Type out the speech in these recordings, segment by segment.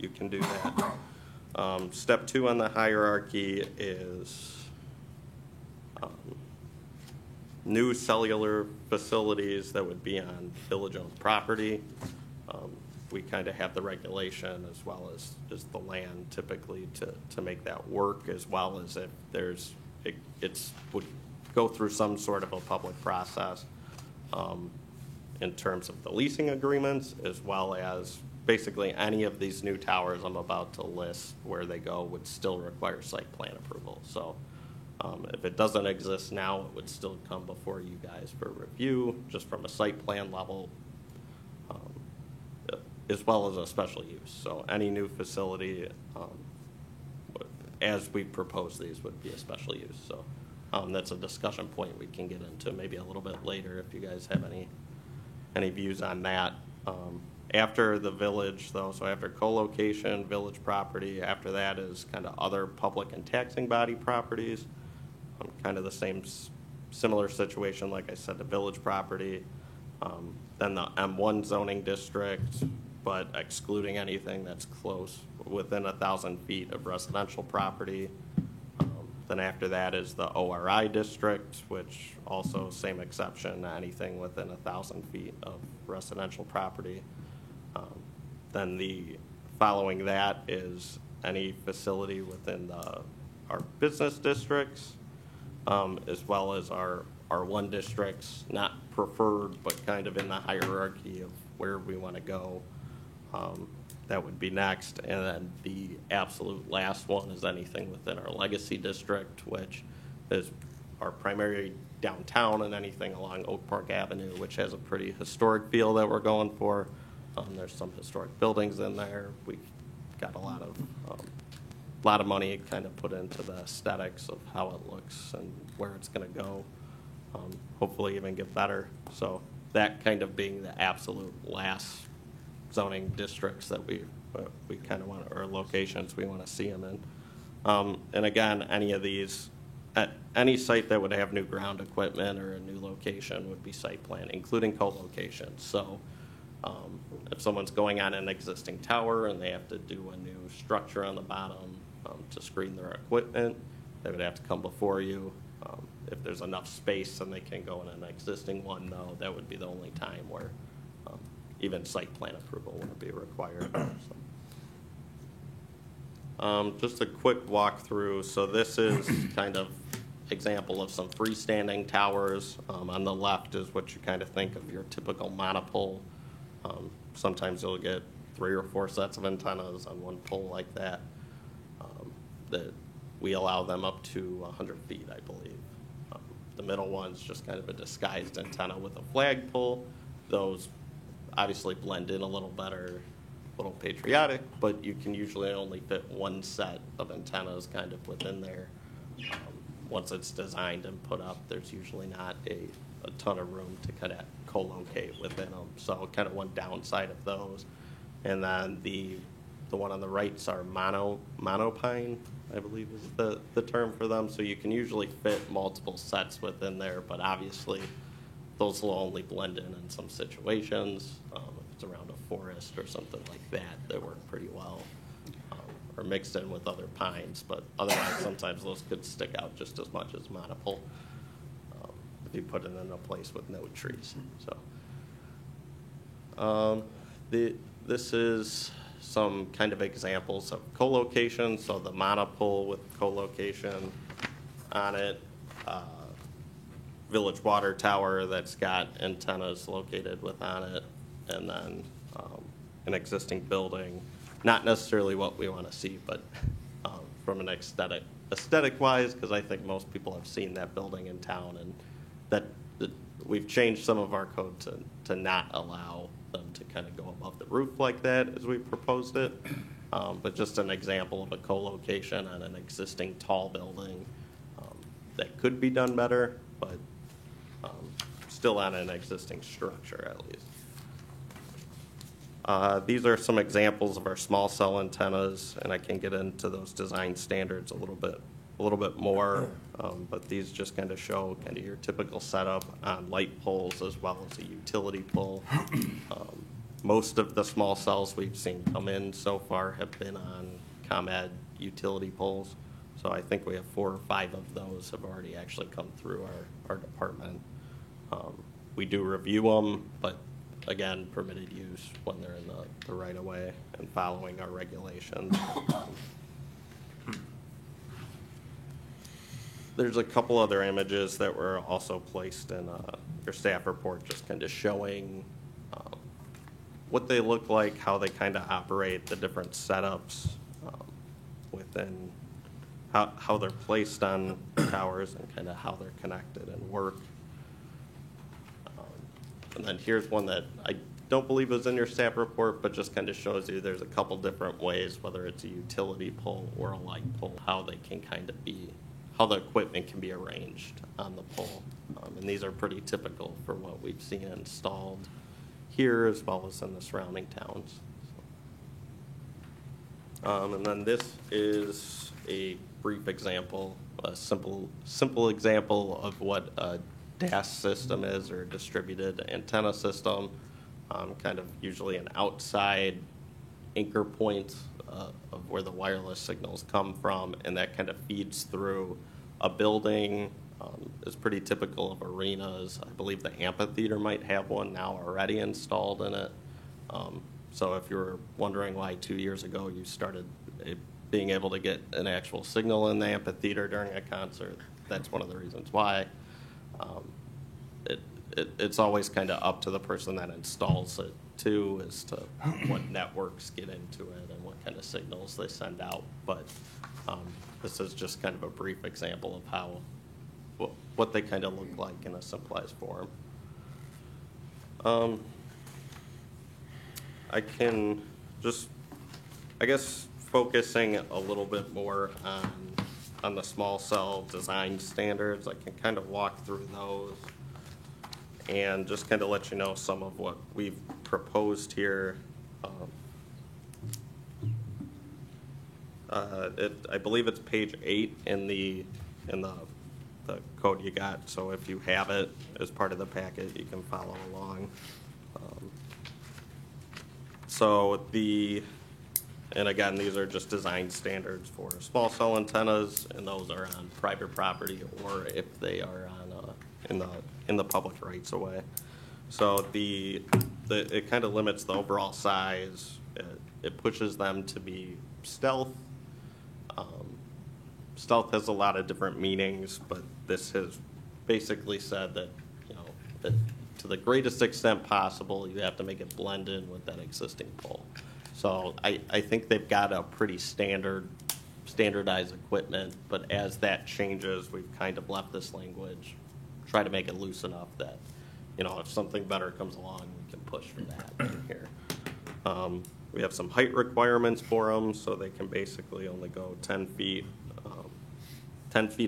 you can do that. Step 2 on the hierarchy is new cellular facilities that would be on village-owned property. We kind of have the regulation as well as the land typically to make that work, as well as if there's, it's would go through some sort of a public process in terms of the leasing agreements, as well as basically any of these new towers I'm about to list where they go would still require site plan approval. So if it doesn't exist now, it would still come before you guys for review, just from a site plan level, as well as a special use. So any new facility, as we propose these, would be a special use. So that's a discussion point we can get into maybe a little bit later if you guys have any views on that. After the village, though, so after co-location, village property, after that is kind of other public and taxing body properties. Kind of the same, similar situation, like I said, the village property. Then the M1 zoning district, but excluding anything that's close within 1,000 feet of residential property. Then after that is the ORI district, which also same exception, anything within 1,000 feet of residential property. Then the following that is any facility within our business districts, as well as our R1 districts, not preferred, but kind of in the hierarchy of where we want to go. That would be next. And then the absolute last one is anything within our legacy district, which is our primary downtown and anything along Oak Park Avenue, which has a pretty historic feel that we're going for. There's some historic buildings in there. We've got a lot of money kind of put into the aesthetics of how it looks and where it's going to go. Hopefully even get better. So that kind of being the absolute last zoning districts that we kind of want, or locations we want to see them in. And again, any of these, at any site that would have new ground equipment or a new location would be site plan, including co-location. So if someone's going on an existing tower and they have to do a new structure on the bottom to screen their equipment, they would have to come before you. If there's enough space and they can go in an existing one, though, that would be the only time where even site plan approval wouldn't be required. So. Just a quick walkthrough. So this is kind of example of some freestanding towers. On the left is what you kind of think of your typical monopole. Sometimes you'll get 3 or 4 sets of antennas on one pole like that. That we allow them up to 100 feet, I believe. The middle one's just kind of a disguised antenna with a flagpole. Those obviously blend in a little better, a little patriotic, but you can usually only fit 1 set of antennas kind of within there. Once it's designed and put up, there's usually not a ton of room to kind of co-locate within them. So kind of one downside of those. And then the one on the right's our monopine, I believe is the term for them. So you can usually fit multiple sets within there, but obviously those will only blend in some situations. If it's around a forest or something like that, they work pretty well. Or mixed in with other pines, but otherwise sometimes those could stick out just as much as monopole if you put it in a place with no trees. So this is some kind of examples of co-location. So the monopole with co-location on it, village water tower that's got antennas located within it, and then an existing building. Not necessarily what we want to see, but from an aesthetic-wise, because I think most people have seen that building in town, and that we've changed some of our code to not allow them to kind of go above the roof like that as we proposed it. But just an example of a co-location on an existing tall building that could be done better, but still on an existing structure at least. These are some examples of our small cell antennas, and I can get into those design standards a little bit more. But these just kind of show kind of your typical setup on light poles as well as a utility pole. Most of the small cells we've seen come in so far have been on ComEd utility poles. So I think we have 4 or 5 of those have already actually come through our department. We do review them, but again, permitted use when they're in the right of way and following our regulations. There's a couple other images that were also placed in your staff report, just kind of showing what they look like, how they kind of operate, the different setups within how they're placed on towers and kind of how they're connected and work. And then here's one that I don't believe was in your staff report, but just kind of shows you there's a couple different ways, whether it's a utility pole or a light pole, how they can kind of be, how the equipment can be arranged on the pole. And these are pretty typical for what we've seen installed here as well as in the surrounding towns. And then this is a brief example, a simple example of what a DAS system is, or distributed antenna system. Kind of usually an outside anchor point of where the wireless signals come from, and that kind of feeds through a building. It's pretty typical of arenas. I believe the amphitheater might have one now already installed in it. So if you're wondering why 2 years ago you started being able to get an actual signal in the amphitheater during a concert, that's one of the reasons why. It's always kind of up to the person that installs it too, as to what networks get into it and what kind of signals they send out. But this is just kind of a brief example of how what they kind of look like in a simplified form. I can just, I guess, focusing a little bit more on the small cell design standards. I can kind of walk through those and just kind of let you know some of what we've proposed here. I believe it's page 8 in the code you got. So if you have it as part of the packet, you can follow along. And again, these are just design standards for small cell antennas, and those are on private property or if they are on in the public rights of way. So it kind of limits the overall size. It pushes them to be stealth. Stealth has a lot of different meanings, but this has basically said that, that to the greatest extent possible, you have to make it blend in with that existing pole. So I think they've got a pretty standardized equipment, but as that changes, we've kind of left this language, try to make it loose enough that, if something better comes along, we can push for that in here. We have some height requirements for them, so they can basically only go 10 feet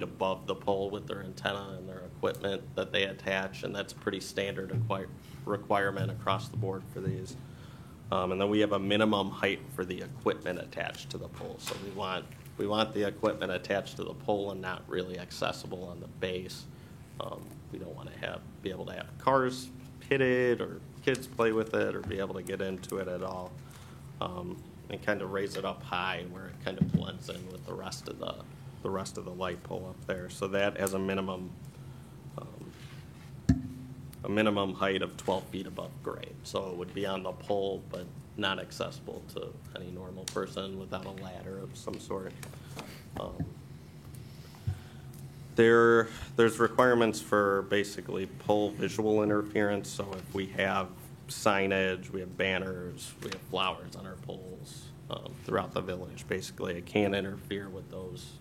above the pole with their antenna and their equipment that they attach, and that's a pretty standard requirement across the board for these. And then we have a minimum height for the equipment attached to the pole. So we want the equipment attached to the pole and not really accessible on the base. We don't want to be able to have cars pitted or kids play with it or be able to get into it at all. And kind of raise it up high where it kind of blends in with the rest of the light pole up there. So that as a minimum height of 12 feet above grade. So it would be on the pole, but not accessible to any normal person without a ladder of some sort. There's requirements for basically pole visual interference. So if we have signage, we have banners, we have flowers on our poles throughout the village, basically it can't interfere with those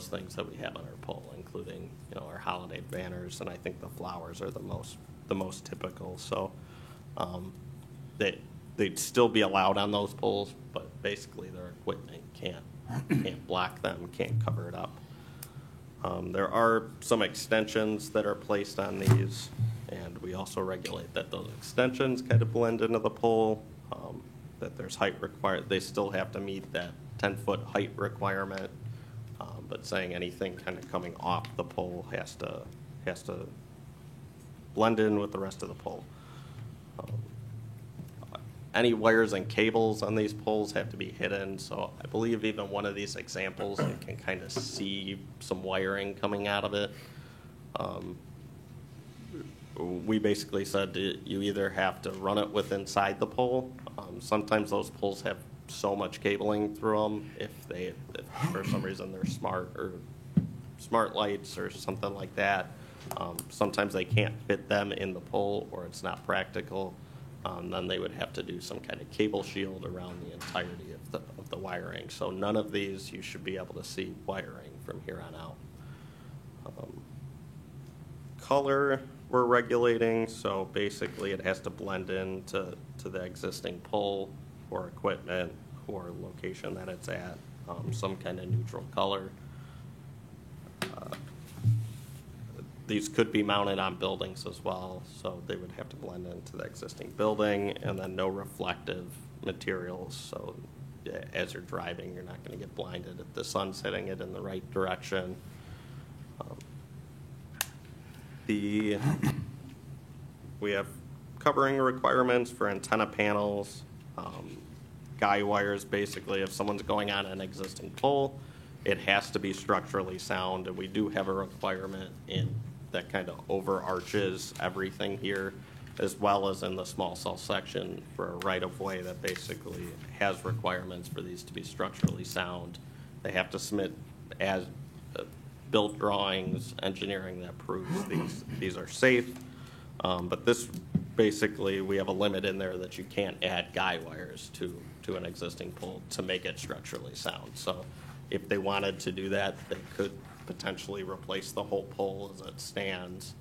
things that we have on our pole, including our holiday banners, and I think the flowers are the most typical. So they'd still be allowed on those poles, but basically their equipment can't block them, can't cover it up. There are some extensions that are placed on these, and we also regulate that those extensions kind of blend into the pole, that there's height required. They still have to meet that 10-foot height requirement, but saying anything kind of coming off the pole has to blend in with the rest of the pole. any wires and cables on these poles have to be hidden. So I believe even one of these examples, you can kind of see some wiring coming out of it. We basically said you either have to run it with inside the pole. Sometimes those poles have so much cabling through them if for some reason they're smart lights or something like that. Sometimes they can't fit them in the pole or it's not practical. Then they would have to do some kind of cable shield around the entirety of the wiring. So none of these you should be able to see wiring from here on out. Color we're regulating, so basically it has to blend in to the existing pole or equipment or location that it's at, some kind of neutral color. These could be mounted on buildings as well, so they would have to blend into the existing building, and then no reflective materials, so as you're driving, you're not going to get blinded if the sun's hitting it in the right direction. We have covering requirements for antenna panels, guy wires. Basically, if someone's going on an existing pole, it has to be structurally sound, and we do have a requirement in that kind of overarches everything here, as well as in the small cell section for a right-of-way that basically has requirements for these to be structurally sound. They have to submit as built drawings, engineering that proves these are safe. But this basically, we have a limit in there that you can't add guy wires to an existing pole to make it structurally sound. So if they wanted to do that, they could potentially replace the whole pole as it stands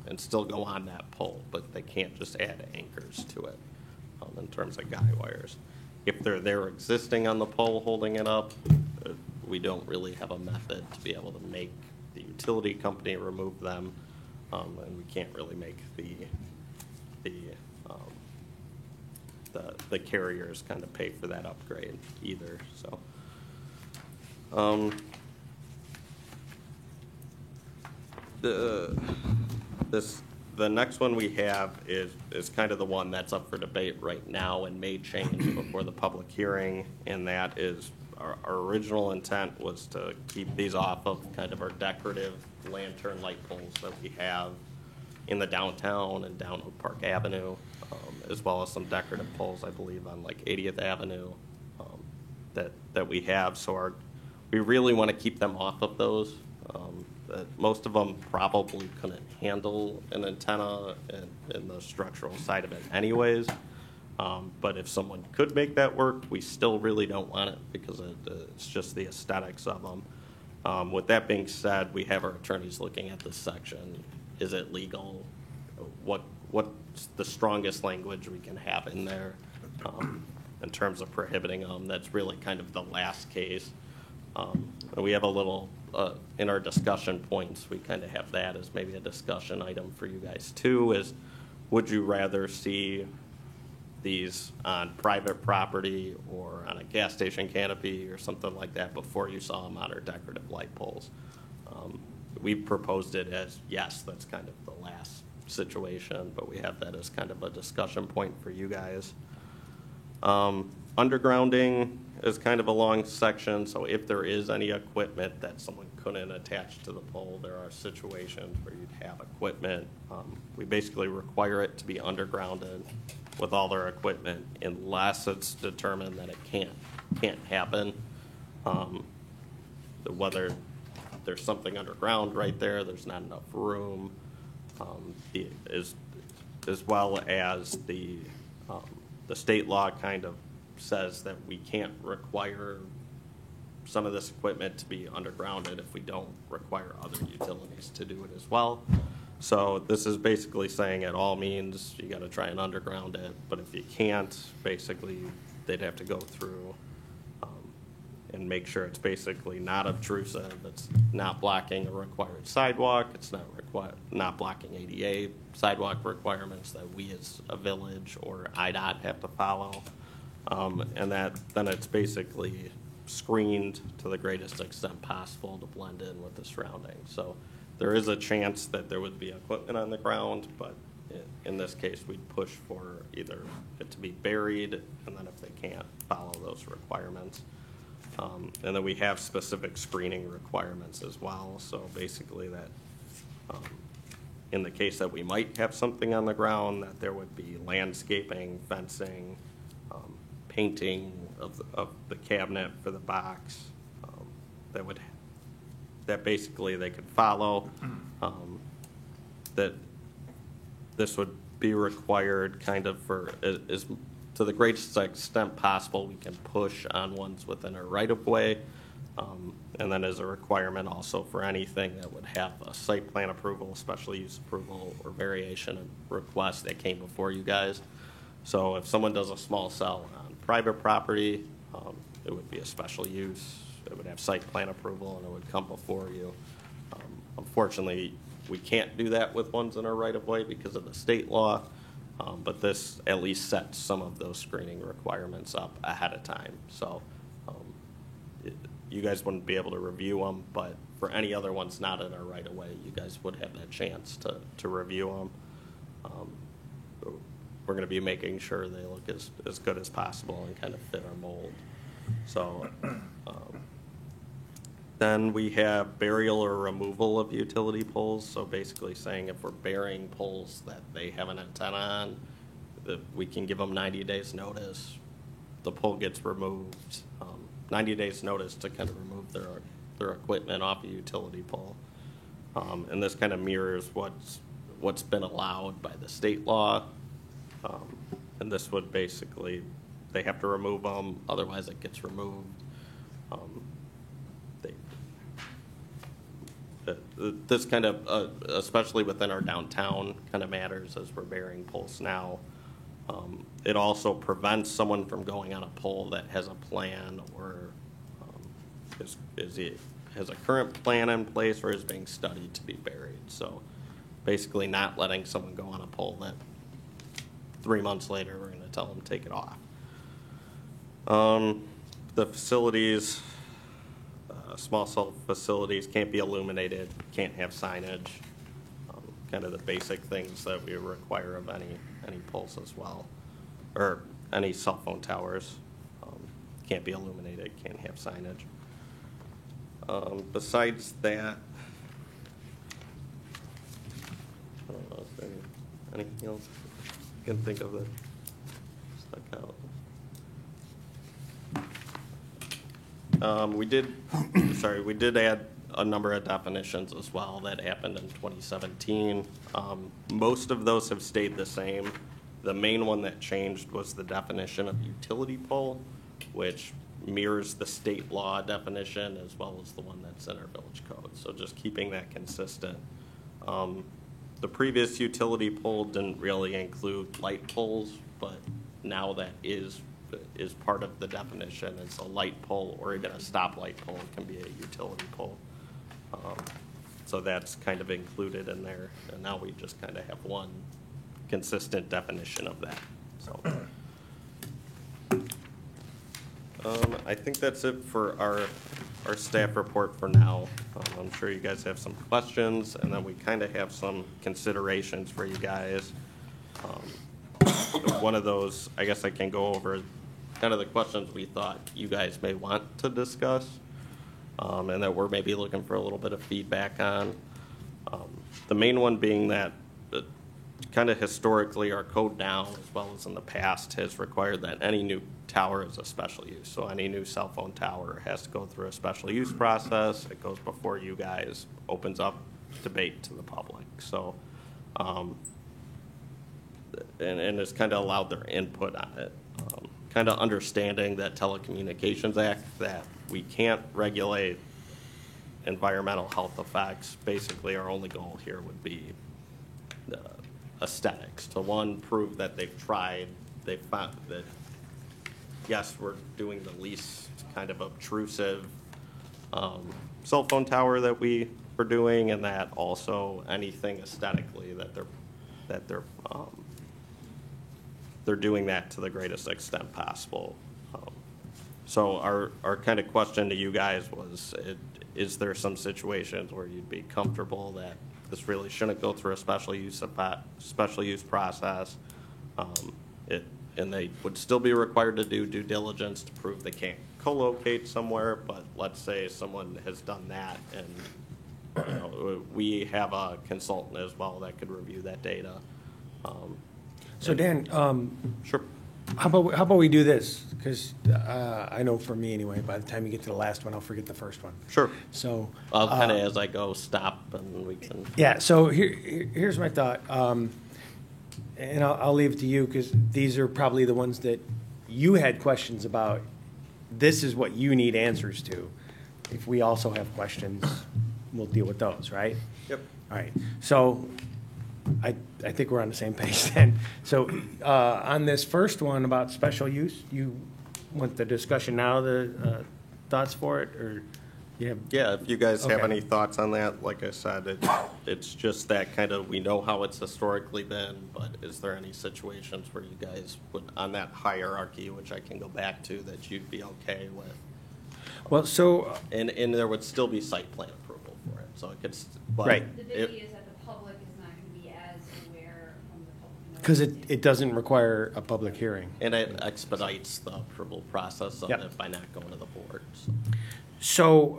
and still go on that pole, but they can't just add anchors to it in terms of guy wires. If they're there existing on the pole holding it up, we don't really have a method to be able to make the utility company remove them, and we can't really make the carriers kind of pay for that upgrade either. So, the next one we have is kind of the one that's up for debate right now and may change before the public hearing, and that is our original intent was to keep these off of kind of our decorative lantern light poles that we have in the downtown and down Oak Park Avenue, as well as some decorative poles, I believe, on like 80th Avenue that we have. So we really want to keep them off of those. Most of them probably couldn't handle an antenna and the structural side of it anyways. But if someone could make that work, we still really don't want it because it's just the aesthetics of them. With that being said, we have our attorneys looking at this section. Is it legal? What's the strongest language we can have in there in terms of prohibiting them? That's really kind of the last case. We have a little, in our discussion points, we kind of have that as maybe a discussion item for you guys too, is would you rather see these on private property or on a gas station canopy or something like that before you saw them on our decorative light poles? We proposed it as, yes, that's kind of the last situation, but we have that as kind of a discussion point for you guys. Undergrounding is kind of a long section, so if there is any equipment that someone couldn't attach to the pole, there are situations where you'd have equipment. We basically require it to be undergrounded with all their equipment unless it's determined that it can't happen. Whether there's something underground right there's not enough room, as well as the state law kind of says that we can't require some of this equipment to be undergrounded if we don't require other utilities to do it as well. So this is basically saying at all means you got to try and underground it, but if you can't, basically they'd have to go through and make sure it's basically not obtrusive, it's not blocking a required sidewalk, it's not blocking ADA sidewalk requirements that we as a village or IDOT have to follow, and then it's basically screened to the greatest extent possible to blend in with the surroundings. So there is a chance that there would be equipment on the ground, but in this case, we'd push for either it to be buried, and then if they can't follow those requirements. And then we have specific screening requirements as well. So basically that in the case that we might have something on the ground, that there would be landscaping, fencing, painting of the cabinet for the box, that basically they could follow. That this would be required kind of for, is to the greatest extent possible, we can push on ones within our right-of-way. And then as a requirement also for anything that would have a site plan approval, special use approval, or variation request that came before you guys. So if someone does a small cell on private property, it would be a special use. It would have site plan approval, and it would come before you. Unfortunately, we can't do that with ones in our right-of-way because of the state law, but this at least sets some of those screening requirements up ahead of time. So you guys wouldn't be able to review them, but for any other ones not in our right-of-way, you guys would have that chance to review them. We're going to be making sure they look as good as possible and kind of fit our mold. So then we have burial or removal of utility poles. So basically saying if we're burying poles that they have an antenna on, that we can give them 90 days notice. The pole gets removed. 90 days notice to kind of remove their equipment off a utility pole. And this kind of mirrors what's been allowed by the state law. And this would basically, they have to remove them, otherwise it gets removed. This kind of, especially within our downtown, kind of matters as we're burying poles now. It also prevents someone from going on a pole that has a plan or has a current plan in place or is being studied to be buried. So basically not letting someone go on a pole that 3 months later we're going to tell them to take it off. The facilities, small cell facilities can't be illuminated, can't have signage, kind of the basic things that we require of any poles as well, or any cell phone towers. Can't be illuminated, can't have signage. Besides that, I don't know if there's anything else I can think of that stuck out. We did add a number of definitions as well that happened in 2017. Most of those have stayed the same. The main one that changed was the definition of utility pole, which mirrors the state law definition as well as the one that's in our village code. So just keeping that consistent. The previous utility pole didn't really include light poles, but now that is part of the definition. It's a light pole or even a stoplight pole can be a utility pole. So that's kind of included in there. And now we just kind of have one consistent definition of that. So I think that's it for our staff report for now. I'm sure you guys have some questions, and then we kind of have some considerations for you guys. One of those, I guess I can go over kind of the questions we thought you guys may want to discuss, and that we're maybe looking for a little bit of feedback on. The main one being that kind of historically our code now, as well as in the past, has required that any new tower is a special use. So any new cell phone tower has to go through a special use process. It goes before you guys, opens up debate to the public. So, and it's kind of allowed their input on it. Kind of understanding that Telecommunications Act, that we can't regulate environmental health effects. Basically, our only goal here would be aesthetics. To one, prove that they've tried, they've found that, yes, we're doing the least kind of obtrusive cell phone tower that we were doing, and that also anything aesthetically that they're doing that to the greatest extent possible. So our kind of question to you guys was, is there some situations where you'd be comfortable that this really shouldn't go through a special use process. And they would still be required to do due diligence to prove they can't co-locate somewhere, but let's say someone has done that, and we have a consultant as well that could review that data. So Dan, Sure. how about we do this? Because I know for me anyway, by the time you get to the last one, I'll forget the first one. Sure. So I'll kind of, as I go, stop, and we can. yeah. So here's my thought, and I'll leave it to you because these are probably the ones that you had questions about. This is what you need answers to. If we also have questions, we'll deal with those, right? Yep. All right. So I think we're on the same page then. So on this first one about special use, you want the discussion now, the thoughts for it, or you have? Yeah, if you guys have Okay. any thoughts on that, like I said, it's just that kind of, we know how it's historically been, but is there any situations where you guys would, on that hierarchy, which I can go back to, that you'd be okay with? Well, so And there would still be site plan approval for it, so it could, but Right. The beauty is that the public is not going to be as aware from the public. because it doesn't require a public hearing. And it expedites the approval process of Yep. it by not going to the board, so. So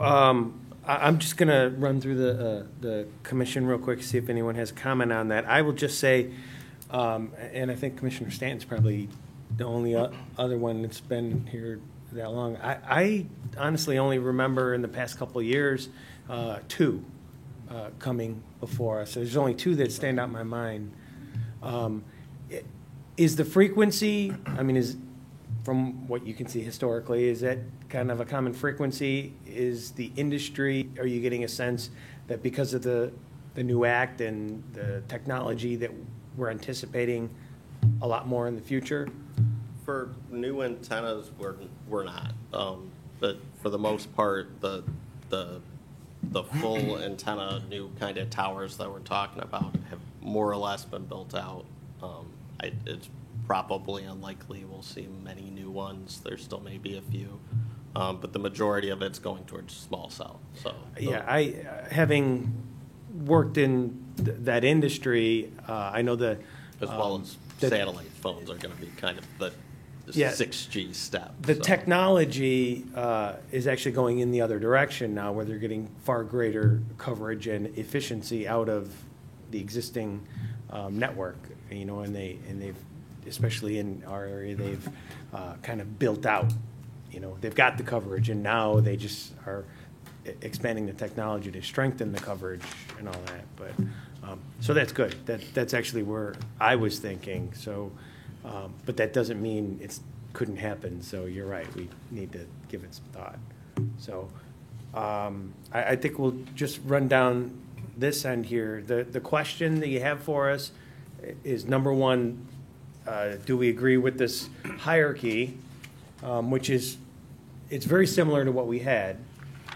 I'm just going to run through the commission real quick, see if anyone has a comment on that. I will just say, and I think Commissioner Stanton's probably the only other one that's been here that long. I honestly only remember in the past couple of years two coming before us. There's only two that stand out in my mind. Is the frequency, I mean, is from what you can see historically, is that kind of a common frequency? Is the industry, are you getting a sense that because of the new act and the technology that we're anticipating a lot more in the future? For new antennas, we're not. But for the most part, the full antenna, new kind of towers that we're talking about have more or less been built out. It's probably unlikely we'll see many new ones. There still may be a few, but the majority of it's going towards small cell. So Yeah, having worked in that industry, I know the as well as satellite phones are going to be kind of the Yeah. 6G step. The so. technology is actually going in the other direction now, where they're getting far greater coverage and efficiency out of the existing network. And they've, especially in our area, they've kind of built out. They've got the coverage, and now they just are expanding the technology to strengthen the coverage and all that. But so that's good. That's actually where I was thinking. So. But that doesn't mean it couldn't happen, so you're right, we need to give it some thought. So I think we'll just run down this end here. The question that you have for us is, number one, do we agree with this hierarchy, which is, it's very similar to what we had,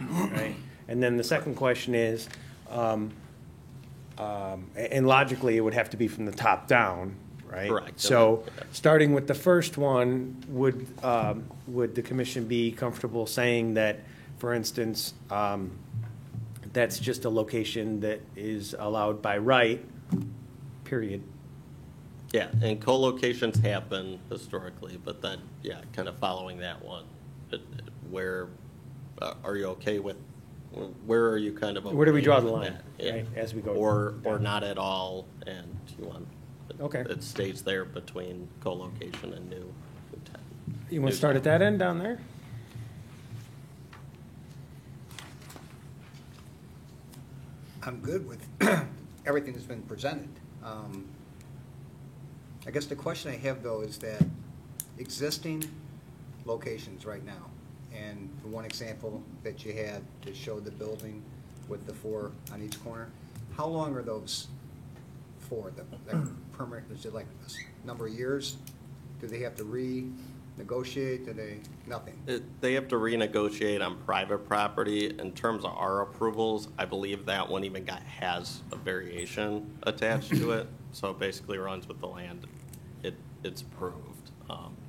right? And then the second question is, and logically, it would have to be from the top down, right? Correct. So, starting with the first one, would the commission be comfortable saying that, for instance, that's just a location that is allowed by right, period? Yeah, and co-locations happen historically, but then, yeah, kind of following that one, where are you okay with? Where are you kind of okay Where do we draw the with line, that? Yeah. right, as we go Or down? not at all, and you want Okay. it stays there between co-location and new tenant. You want to start at that end down there? I'm good with everything that's been presented. I guess the question I have, though, is that existing locations right now, and the one example that you had to show the building with the 4 on each corner, how long are those for? The permit, is it like a number of years? Do they have to renegotiate? Do they, nothing? They have to renegotiate on private property. In terms of our approvals, I believe that one even has a variation attached to it. So it basically runs with the land. It's approved.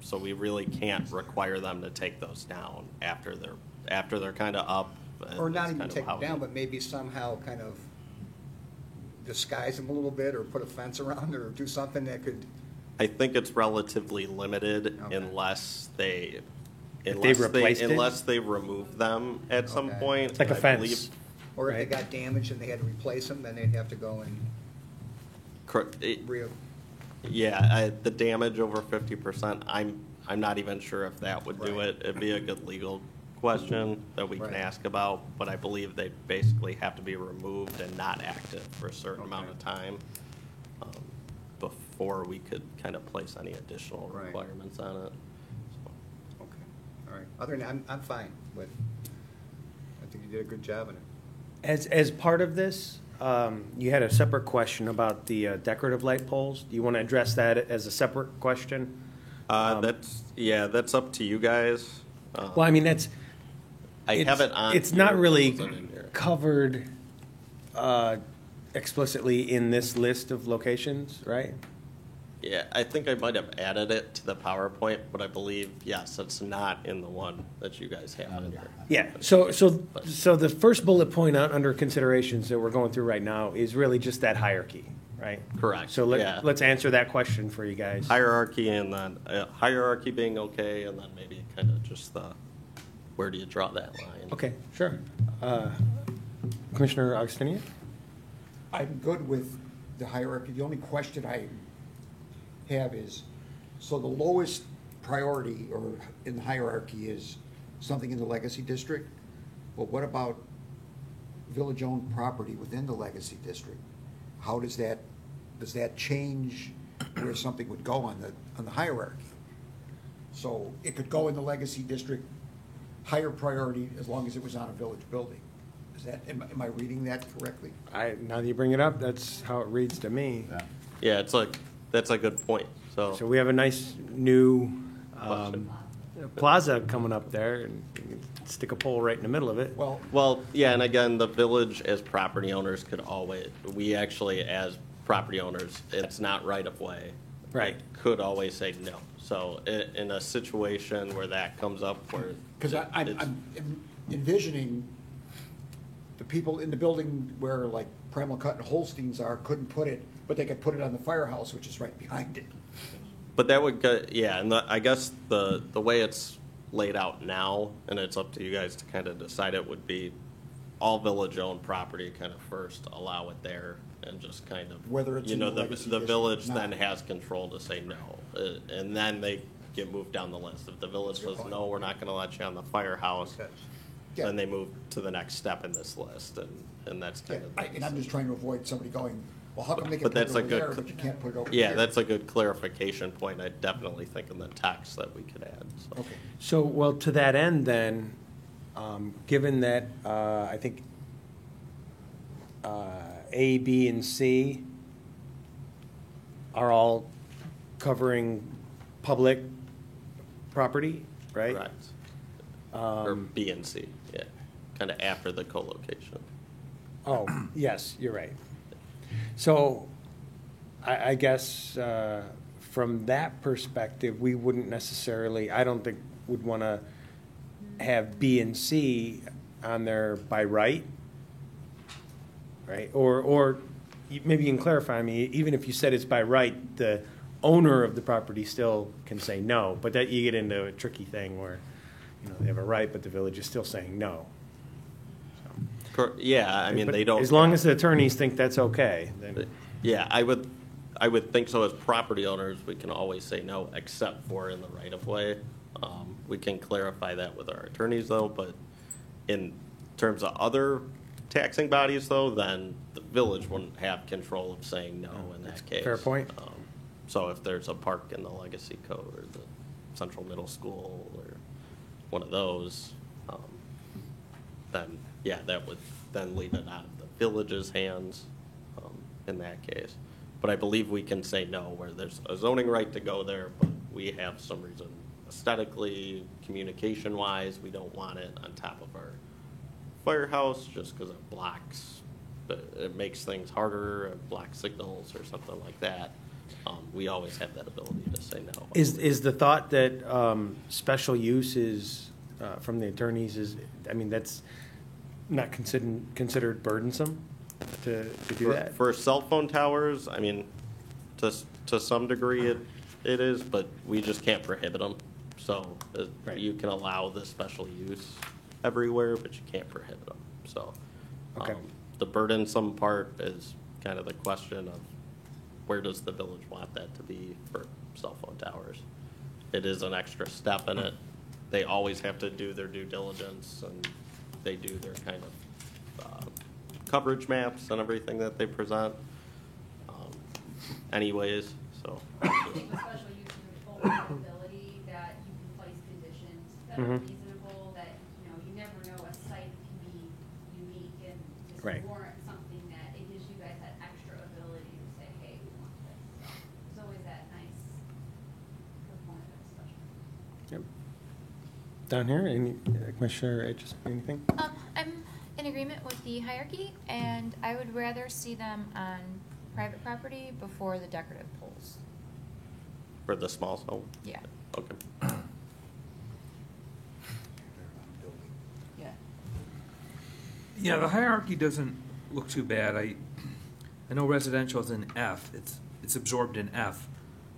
So we really can't require them to take those down after they're kind of up. Or not That's even kind of take how it down, but maybe somehow kind of disguise them a little bit, or put a fence around, or do something that could, I think it's relatively limited Okay. unless they, they've replaced it? unless they remove them at some Okay. point. It's like a I fence. believe- or if they Right. got damaged and they had to replace them, then they'd have to go and re, Yeah, the damage over 50%, I'm not even sure if that would do Right. it. It'd be a good legal question that we can Right. ask about, but I believe they basically have to be removed and not active for a certain amount of time um, before we could kind of place any additional Right. requirements on it. So, okay, all right. Other than, I'm fine with, I think you did a good job in it. As part of this, you had a separate question about the decorative light poles. Do you want to address that as a separate question? That's up to you guys. Well, I mean, that's. I have it on. It's not here, really it wasn't in here. covered explicitly in this list of locations, right? Yeah, I think I might have added it to the PowerPoint, but I believe, yes, it's not in the one that you guys have in here. Yeah, so the first bullet point under considerations that we're going through right now is really just that hierarchy, right? Correct, So yeah. let's answer that question for you guys. Hierarchy and then, hierarchy being okay, and then maybe kind of just where do you draw that line? Okay, sure. Commissioner Augustinian? I'm good with the hierarchy. The only question I have is, so the lowest priority or in the hierarchy is something in the legacy district, but what about village-owned property within the legacy district? How does that change where something would go on the hierarchy? So it could go in the legacy district, higher priority as long as it was on a village building. Is that, am I reading that correctly? Now that you bring it up, that's how it reads to me. Yeah, that's a good point, So we have a nice new plaza coming up there, and you can stick a pole right in the middle of it. Well, yeah, and again, the village as property owners could always, we actually as property owners, it's not right of way. Right. Could always say no. So in a situation where that comes up where. Because I'm envisioning the people in the building where like Primal Cut and Holsteins are couldn't put it, but they could put it on the firehouse, which is right behind it. But that would go, yeah, and I guess the way it's laid out now, and it's up to you guys to kind of decide it, would be all village-owned property kind of first allow it there and just kind of. Whether it's you in know, the legacy the district village or then not. has control to say no, and then they get moved down the list. If the village says, no, we're not going to let you on the firehouse, Okay. Yeah. then they move to the next step in this list, and that's Yeah, kind of. and I'm just trying to avoid somebody going, well, how come they can But put it that's a over good there, but you can't put it over Yeah, here? that's a good clarification point. I definitely think in the text that we could add, so. Okay. So, well, to that end then, given that I think A, B, and C are all covering public property, right? Correct. Or B and C, yeah, kind of after the co-location. Oh, yes, you're right. So I guess from that perspective, we wouldn't necessarily, I don't think would want to have B and C on there by right, right? Or maybe you can clarify me, even if you said it's by right, the owner of the property still can say no, but that you get into a tricky thing where, you know, they have a right, but the village is still saying no. Yeah, I mean, But they don't. as long as the attorneys think that's okay, then. Yeah, I would think so. As property owners, we can always say no, except for in the right of way. We can clarify that with our attorneys, though. But in terms of other taxing bodies, though, then the village wouldn't have control of saying no in that case. Fair point. So if there's a park in the legacy code or the Central Middle School or one of those, then yeah, that would then leave it out of the village's hands in that case. But I believe we can say no where there's a zoning right to go there, but we have some reason aesthetically, communication-wise, we don't want it on top of our firehouse just because it blocks, it makes things harder, it blocks signals or something like that. We always have that ability to say no. Is the thought that special use is, from the attorneys, is, I mean, that's not considered burdensome? to do that? For cell phone towers, I mean, to some degree it is, but we just can't prohibit them. So Right. you can allow this special use everywhere, but you can't prohibit them. So Okay. the burdensome part is kind of the question of where does the village want that to be for cell phone towers? It is an extra step in it. They always have to do their due diligence, and they do their kind of coverage maps and everything that they present anyways, so. I think with special use, there's full ability that you can place conditions that are Mhm. reasonable, that, you never know, a site can be unique and Right. just warrant something that it gives you guys that extra ability to say, hey, we want this. So there's always that nice component of special. Yep. Down here, any, Commissioner, just anything? I'm in agreement with the hierarchy, and I would rather see them on private property before the decorative poles. For the small zone? Yeah. Okay. Yeah. Yeah, the hierarchy doesn't look too bad. I know residential is in F. It's absorbed in F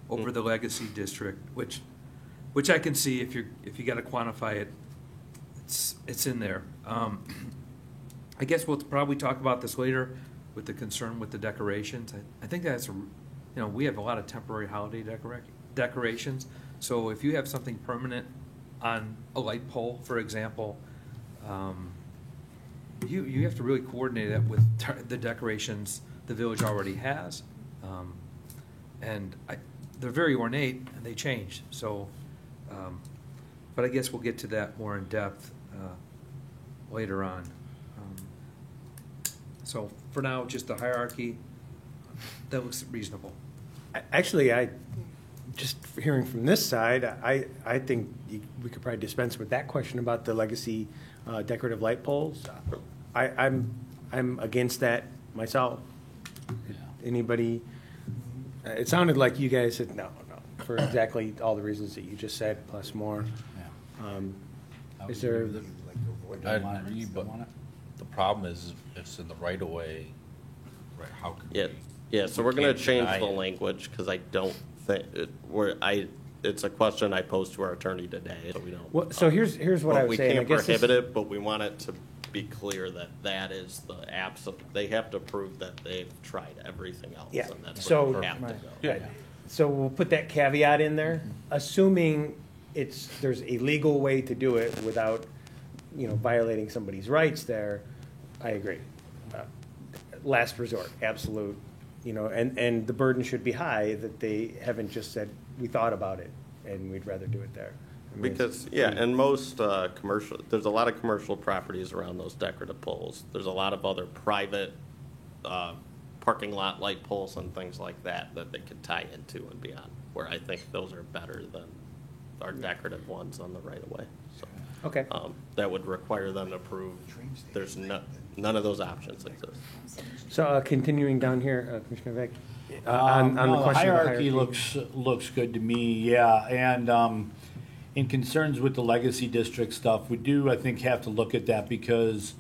over the legacy district, which I can see if you got to quantify it. It's in there. I guess we'll probably talk about this later with the concern with the decorations. I think that's we have a lot of temporary holiday decorations. So if you have something permanent on a light pole, for example, you have to really coordinate it with the decorations the village already has. And they're very ornate and they change. So, but I guess we'll get to that more in depth later on. So for now, just the hierarchy, that looks reasonable. Actually, just hearing from this side, I think we could probably dispense with that question about the legacy decorative light poles. I'm against that myself. Anybody? It sounded like you guys said no, for exactly all the reasons that you just said, plus more. Is there? I agree, but the problem is it's in the right of way, right, how could we? Yeah, so we're gonna can't change deny the it. language, because I don't think, it's a question I posed to our attorney today, so we don't. Well, so here's what I was saying. I We guess can't this- prohibit it, but we want it to be clear that that is the absolute, they have to prove that they've tried everything else, Yeah, and that's so- where they have to go. Yeah. So we'll put that caveat in there, assuming there's a legal way to do it without, violating somebody's rights there. I agree. Last resort, absolute, and the burden should be high that they haven't just said, we thought about it and we'd rather do it there. I mean, it's Because, yeah, pretty- and most commercial, there's a lot of commercial properties around those decorative poles. There's a lot of other private parking lot light poles and things like that they could tie into and beyond, where I think those are better than our decorative ones on the right of way. So Okay. that would require them to prove there's none of those options exist. So continuing down here, Commissioner Vick, on the No, question of hierarchy looks good to me, yeah, and in concerns with the legacy district stuff, we do, I think, have to look at that because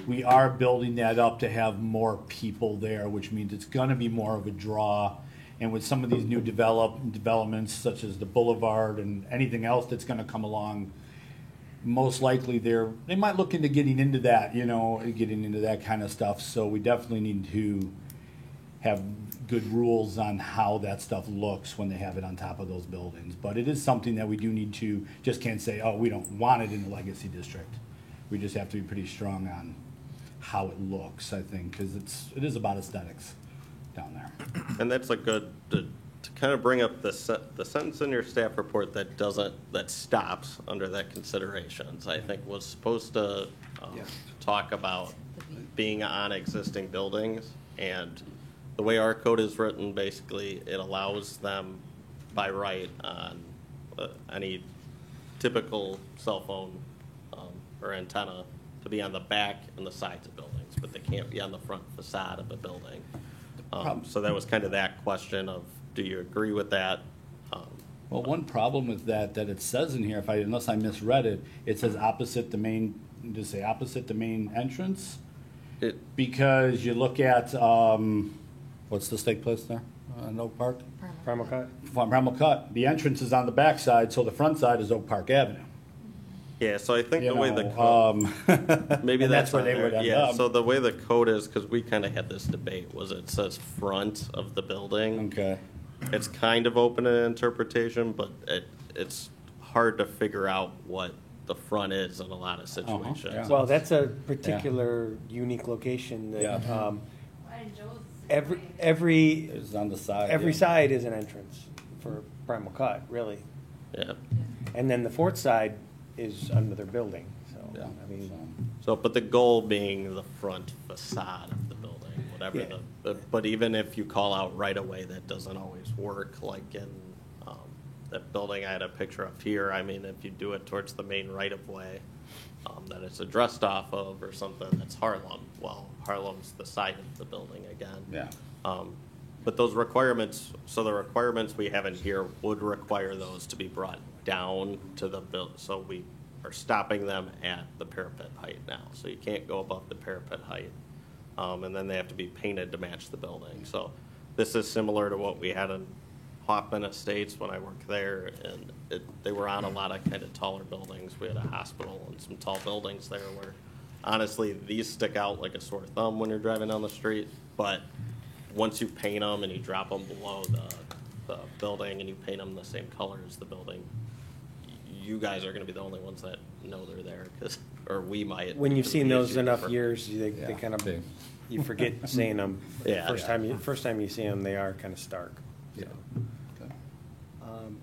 we are building that up to have more people there, which means it's gonna be more of a draw. And with some of these new developments, such as the boulevard and anything else that's gonna come along, most likely they might look into getting into that, getting into that kind of stuff. So we definitely need to have good rules on how that stuff looks when they have it on top of those buildings. But it is something that we do need to, just can't say, oh, we don't want it in the legacy district. We just have to be pretty strong on how it looks, I think, because it is about aesthetics down there. And that's a good, to kind of bring up the sentence in your staff report that stops under that considerations, I think was supposed to talk about being on existing buildings. And the way our code is written, basically, it allows them by right on any typical cell phone or antenna to be on the back and the sides of buildings, but they can't be on the front facade of a building. So that was kind of that question of, do you agree with that? Well, one problem with that it says in here, unless I misread it, it says opposite the main, does it say opposite the main entrance? Because you look at, what's the steak place there? In Oak Park? Primal Cut? Primal Cut. The entrance is on the back side, so the front side is Oak Park Avenue. Yeah, so I think You the way the know, code, maybe and that's that's where on they there. would end Yeah, up. so the way the code is, because we kind of had this debate, was it says front of the building. Okay. It's kind of open to interpretation, but it's hard to figure out what the front is in a lot of situations. yeah. Well, that's a particular unique location that, Yeah. And Joe's the same every, way. every, It's on the side. every yeah. side is an entrance for Primal Cut, really. Yeah. And then the fourth side is another building, so, Yeah, I mean, So, but the goal being the front facade of the building, whatever Yeah. but even if you call out right away, that doesn't always work, like in, that building I had a picture of here, I mean, if you do it towards the main right of way, that it's addressed off of or something, that's Harlem. Well, Harlem's the side of the building again. Yeah. But those requirements, so the requirements we have in here would require those to be brought down to the so we are stopping them at the parapet height now. So you can't go above the parapet height. And then they have to be painted to match the building. So this is similar to what we had in Hoffman Estates when I worked there, and they were on a lot of kind of taller buildings. We had a hospital and some tall buildings there where, honestly, these stick out like a sore thumb when you're driving down the street, but once you paint them and you drop them below the building and you paint them the same color as the building, you guys are going to be the only ones that know they're there, or we might. when you've because seen we those issue enough different- years, they Yeah. kind of, They- you forget seeing them. Yeah. First time you see them, they are kind of stark. Yeah.